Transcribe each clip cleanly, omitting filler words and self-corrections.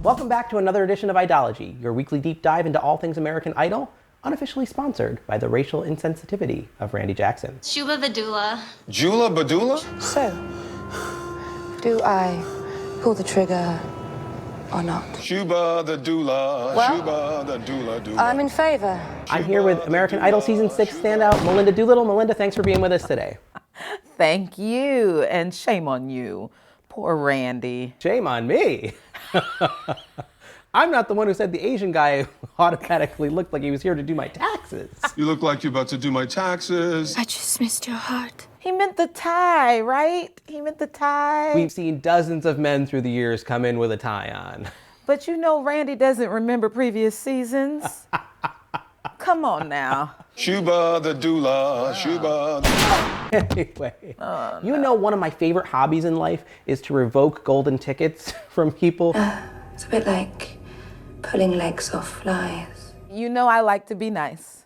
Welcome back to another edition of Idology, your weekly deep dive into all things American Idol, unofficially sponsored by the racial insensitivity of Randy Jackson. Shuba Badula. Jula Badula? So, do I pull the trigger or not? Shuba the doula, Well, Shuba the doula. I'm in favor. I'm here with American Idol Season 6 standout Melinda Doolittle. Melinda, thanks for being with us today. Thank you, and shame on you. Poor Randy. Shame on me. I'm not the one who said the Asian guy automatically looked like he was here to do my taxes. You look like you're about to do my taxes. I just missed your heart. He meant the tie, right? He meant the tie. We've seen dozens of men through the years come in with a tie on. But you know Randy doesn't remember previous seasons. Come on now. Shuba the doula, Shuba the... Anyway, you know one of my favorite hobbies in life is to revoke golden tickets from people. It's a bit like pulling legs off flies. You know I like to be nice.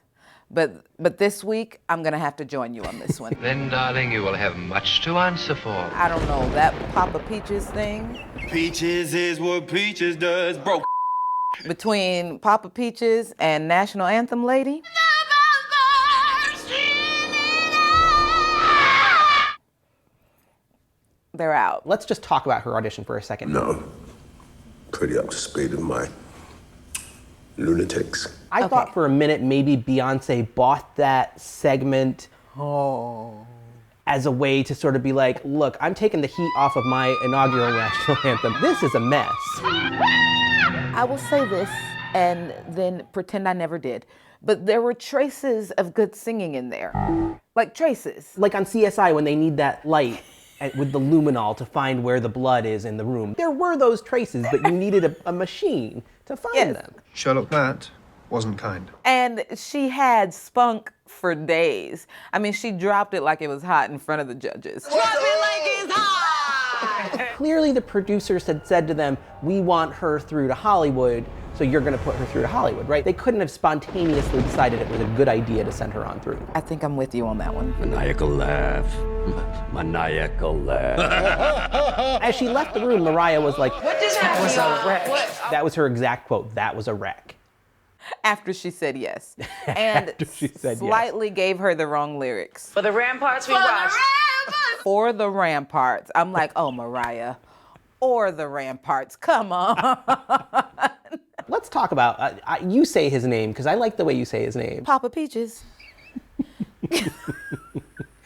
But this week, I'm gonna have to join you on this one. Then, darling, you will have much to answer for. I don't know, that Papa Peachez thing. Peaches is what Peaches does, bro. Between Papa Peachez and National Anthem lady. They're out. Let's just talk about her audition for a second. No, pretty up to speed with my lunatics. I thought for a minute maybe Beyonce bought that segment as a way to sort of be like, look, I'm taking the heat off of my inaugural national anthem. This is a mess. I will say this and then pretend I never did. But there were traces of good singing in there. Like traces. Like on CSI when they need that light with the luminol to find where the blood is in the room. There were those traces, but you needed a machine to find them. Sherlock, that wasn't kind. And she had spunk for days. I mean, she dropped it like it was hot in front of the judges. Drop it like it's hot! Clearly the producers had said to them, we want her through to Hollywood, so you're gonna put her through to Hollywood, right? They couldn't have spontaneously decided it was a good idea to send her on through. I think I'm with you on that one. Maniacal laugh. Maniacal laugh. As she left the room, Mariah was like, What just happened? That was a wreck. That was her exact quote, that was a wreck. After she said yes. And After she said slightly gave her the wrong lyrics. For the ramparts we watched. For the ramparts. I'm like, oh, Mariah. Or the ramparts, come on. Let's talk about, you say his name, because I like the way you say his name. Papa Peachez.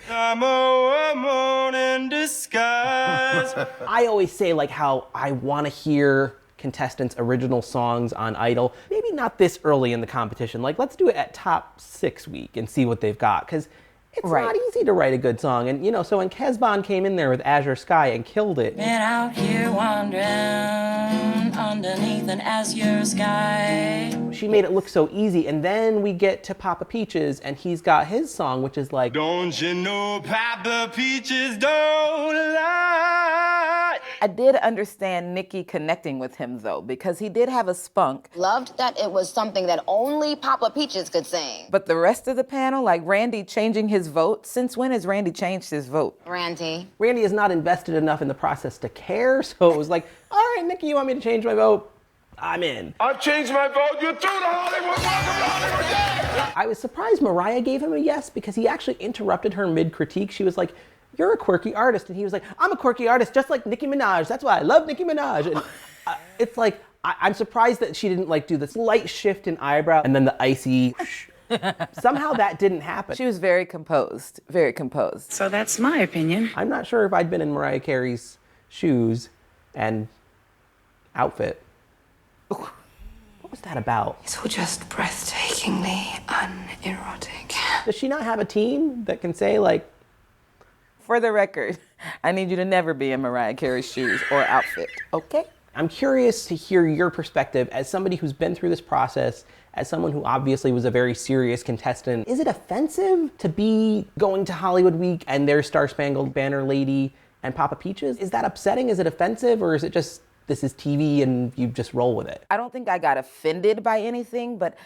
I'm a woman in disguise. I always say like how I want to hear contestants' original songs on Idol. Maybe not this early in the competition. Like, let's do it at top 6 week and see what they've got, because it's not easy to write a good song. And, you know, so when Kezban came in there with Azure Sky and killed it. Been out here wandering underneath an azure sky. She made it look so easy. And then we get to Papa Peachez and he's got his song, which is like, Don't you know Papa Peaches don't lie? I did understand Nikki connecting with him though, because he did have a spunk. Loved that it was something that only Papa Peachez could sing. But the rest of the panel, like Randy changing his vote. Since when has Randy changed his vote? Randy is not invested enough in the process to care. So it was like, all right, Nikki, you want me to change my vote? I'm in. I've changed my vote. You're through to Hollywood. Welcome to Hollywood. Yeah. I was surprised Mariah gave him a yes because he actually interrupted her mid-critique. She was like, you're a quirky artist. And he was like, I'm a quirky artist just like Nicki Minaj. That's why I love Nicki Minaj. And it's like, I'm surprised that she didn't like do this light shift in eyebrow and then the icy somehow that didn't happen. She was very composed, very composed. So that's my opinion. I'm not sure if I'd been in Mariah Carey's shoes and outfit. What was that about? It's all just breathtakingly unerotic. Does she not have a team that can say like, for the record, I need you to never be in Mariah Carey's shoes or outfit, okay? I'm curious to hear your perspective as somebody who's been through this process, as someone who obviously was a very serious contestant. Is it offensive to be going to Hollywood Week and there's Star Spangled Banner Lady and Papa Peachez? Is that upsetting? Is it offensive? Or is it just, this is TV and you just roll with it? I don't think I got offended by anything, but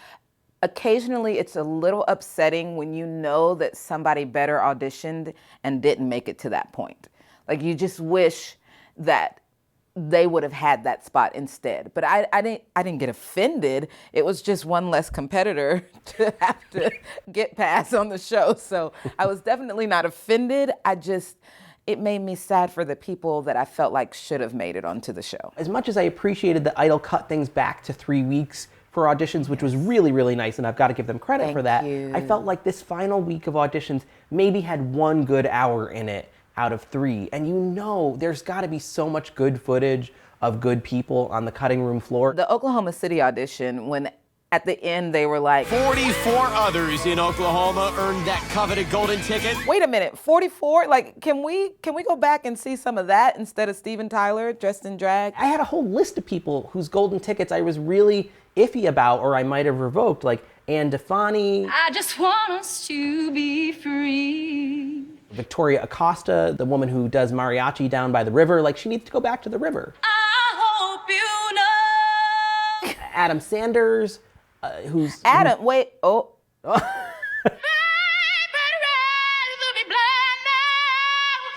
occasionally it's a little upsetting when you know that somebody better auditioned and didn't make it to that point. Like you just wish that they would have had that spot instead. But I didn't get offended. It was just one less competitor to have to get past on the show. So I was definitely not offended. It made me sad for the people that I felt like should have made it onto the show. As much as I appreciated that Idol cut things back to 3 weeks for auditions, which was really, really nice, and I've got to give them credit for that, I felt like this final week of auditions maybe had 1 good hour in it out of 3. And you know there's got to be so much good footage of good people on the cutting room floor. The Oklahoma City audition, when at the end they were like, 44 others in Oklahoma earned that coveted golden ticket. Wait a minute, 44? Like, can we go back and see some of that instead of Steven Tyler dressed in drag? I had a whole list of people whose golden tickets I was really iffy about, or I might have revoked, like Ann Defani. I just want us to be free. Victoria Acosta, the woman who does mariachi down by the river, like she needs to go back to the river. I hope you know. Adam Sanders, who's... Wait, oh.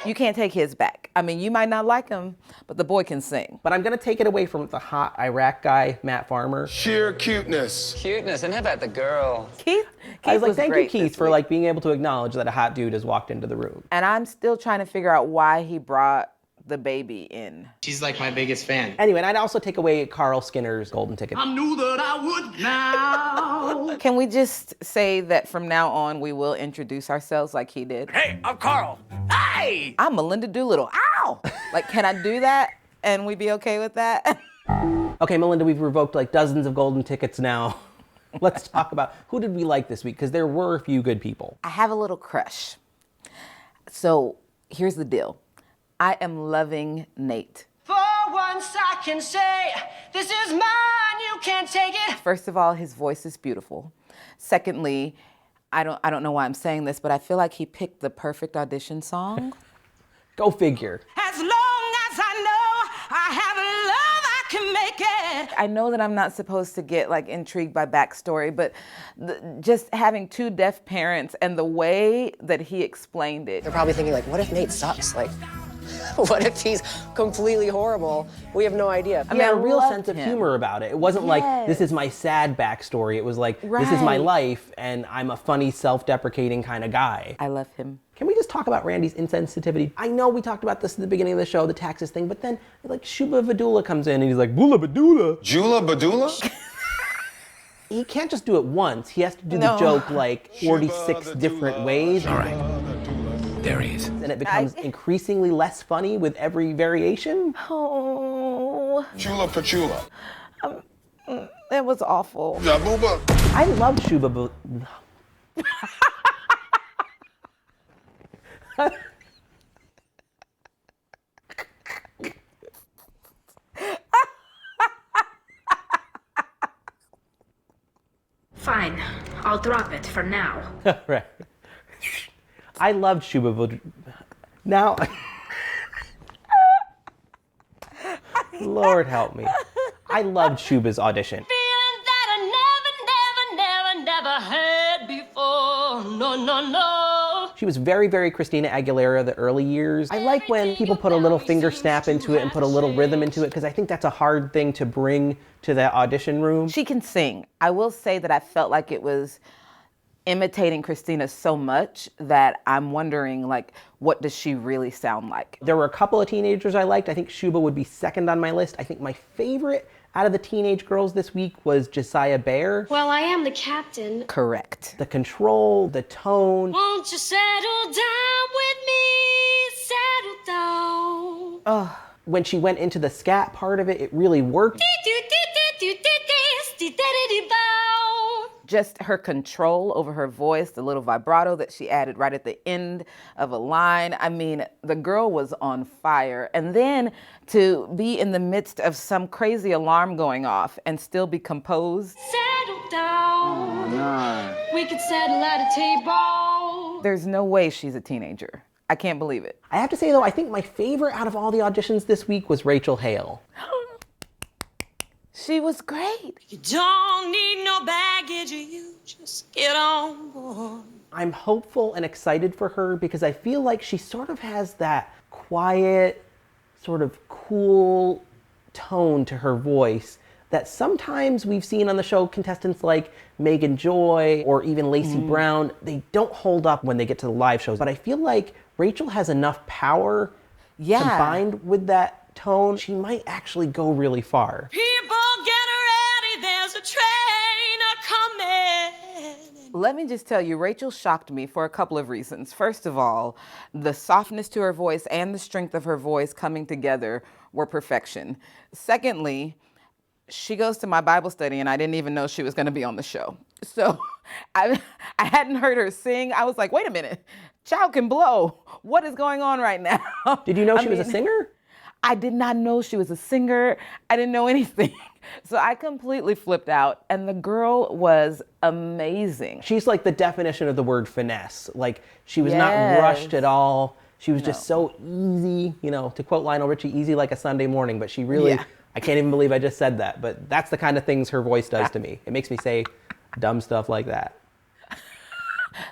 You can't take his back. I mean, you might not like him, but the boy can sing. But I'm gonna take it away from the hot Iraq guy, Matt Farmer. Sheer cuteness. Cuteness, and how about the girl? Keith I was like, thank you, great Keith, for like being able to acknowledge that a hot dude has walked into the room. And I'm still trying to figure out why he brought the baby in. She's like my biggest fan. Anyway, and I'd also take away Carl Skinner's golden ticket. I knew that I would now. Can we just say that from now on we will introduce ourselves like he did? Hey, I'm Carl. Hey! I'm Melinda Doolittle. Ow! Like, can I do that and we be okay with that? Okay, Melinda, we've revoked like dozens of golden tickets now. Let's talk about who did we like this week, because there were a few good people. I have a little crush. So here's the deal. I am loving Nate. For once I can say, this is mine, you can't take it. First of all, his voice is beautiful. Secondly, I don't know why I'm saying this, but I feel like he picked the perfect audition song. Go figure. As long as I know I have a love, I can make it. I know that I'm not supposed to get like intrigued by backstory, but just having 2 deaf parents and the way that he explained it. They're probably thinking, like, what if Nate sucks? Like, what if he's completely horrible? We have no idea. I mean, a real sense of humor about it. It wasn't like, this is my sad backstory. It was like, this is my life, and I'm a funny, self-deprecating kind of guy. I love him. Can we just talk about Randy's insensitivity? I know we talked about this at the beginning of the show, the taxes thing, but then like Shuba Vadula comes in and he's like, Bula Badula. Jula Badula? He can't just do it once. He has to do the joke like 46 different ways. All right. There he is. And it becomes increasingly less funny with every variation. Oh. Chula Pachula. It was awful. Jabuba. I love Shuba. Fine, I'll drop it for now. Right. I loved Shuba. Now, Lord help me. I loved Shuba's audition. Feeling that I never had before. No, no, no. She was very, very Christina Aguilera the early years. I like when people put a little finger snap into it and put a little rhythm into it, because I think that's a hard thing to bring to that audition room. She can sing. I will say that I felt like it was imitating Christina so much that I'm wondering, like, what does she really sound like? There were a couple of teenagers I liked. I think Shuba would be second on my list. I think my favorite out of the teenage girls this week was Josiah Bear. Well, I am the captain. Correct. The control, the tone. Won't you settle down with me? Settle down. Oh. When she went into the scat part of it, it really worked. Just her control over her voice, the little vibrato that she added right at the end of a line. I mean, the girl was on fire. And then to be in the midst of some crazy alarm going off and still be composed. Settle down. Oh, no. We could settle at a table. There's no way she's a teenager. I can't believe it. I have to say, though, I think my favorite out of all the auditions this week was Rachel Hale. She was great. You don't need no baggage, you just get on board. I'm hopeful and excited for her because I feel like she sort of has that quiet, sort of cool tone to her voice that sometimes we've seen on the show contestants like Megan Joy or even Lacey Brown, they don't hold up when they get to the live shows. But I feel like Rachel has enough power combined with that tone, she might actually go really far. People get ready, there's a train a-coming. Let me just tell you, Rachel shocked me for a couple of reasons. First of all, the softness to her voice and the strength of her voice coming together were perfection. Secondly, she goes to my Bible study and I didn't even know she was gonna be on the show. So I hadn't heard her sing. I was like, wait a minute, child can blow. What is going on right now? Did you know she was a singer? I did not know she was a singer. I didn't know anything. So I completely flipped out, and the girl was amazing. She's like the definition of the word finesse. Like, she was not rushed at all. She was just so easy, you know, to quote Lionel Richie, easy like a Sunday morning, but she really, I can't even believe I just said that, but that's the kind of things her voice does to me. It makes me say dumb stuff like that.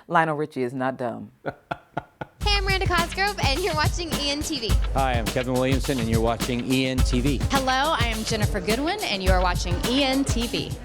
Lionel Richie is not dumb. Hey, I'm Miranda Cosgrove, and you're watching ENTV. Hi, I'm Kevin Williamson, and you're watching ENTV. Hello, I am Jennifer Goodwin, and you are watching ENTV.